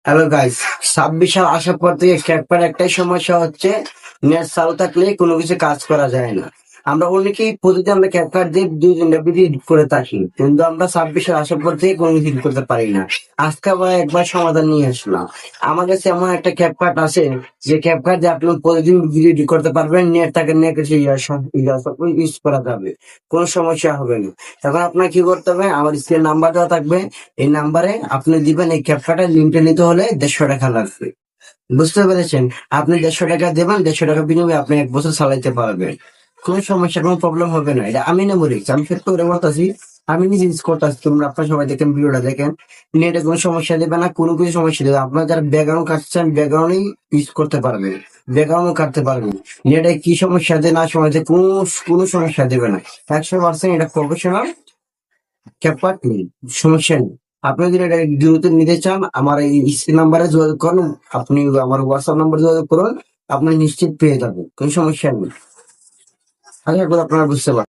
Hello guys, 26 সাল আসার পর থেকে ক্যাপটার একটাই সমস্যা হচ্ছে, নেট চালু থাকলে কোনো কিছু কাজ করা যায় না। আমরা অনেকেই প্রতিদিন আমরা ক্যাপকাট দিয়ে 2-3টা ভিডিও এডিট করে থাকি, কিন্তু আমরা 26 সাল আসার পর থেকে কোনো কিছু edit করতে পারি না। আজকে আবার একবার সমাধান নিয়ে আসলাম। আমার কাছে এমন একটা ক্যাপকাট আছে, যে ক্যাপকাট দিয়ে আপনি প্রতিদিন ভিডিও এডিট করতে পারবেন, নেট থাকে নেট সব ইউজ করা যাবে, কোনো সমস্যা হবে না। তখন আপনার কি করতে হবে, আমার স্ক্রিন নাম্বার দেওয়া থাকবে, এই নাম্বারে আপনি দিবেন। এই ক্যাপকাটের লিঙ্কটা নিতে হলে 150 টাকা লাগবে, বুঝতে পেরেছেন? আপনি 150 টাকা দেবেন, 150 টাকা বিনিময়ে আপনি 1 বছর চালাইতে পারবেন। কোনো সমস্যা, কোনো প্রবলেম হবে না। এটা আমি নেবো রিস্ক, আমি সত্যি করে বলতেছি। আমি নিজে ইউজ করতেছি, তোমরা আপনারা সবাই দেখেন, ভিডিওটা দেখেন। নেটে কোনো সমস্যা দেবে না, কোনো কিছু সমস্যা দেবে না। আপনারা যারা ব্যাকগ্রাউন্ড কাটছেন, ব্যাকগ্রাউন্ডেই ইউজ করতে পারবেন, ব্যাকগ্রাউন্ড কাটতে পারবেন। নেটে কি সমস্যা দেয় না সমস্যা, কোনো কোনো সমস্যা দেবে না। 100% এটা প্রফেশনাল ক্যাপার্ট নেই, সমস্যা নেই। আপনি যদি এটা দ্রুত নিতে চান, আমার এই স্ক্রিন নাম্বারে যোগাযোগ করুন। আপনি আমার হোয়াটসঅ্যাপ নাম্বার যোগাযোগ করুন, আপনি নিশ্চিত পেয়ে যাবেন, কোনো সমস্যা নেই। আশা করি আপনারা বুঝতে পারবেন।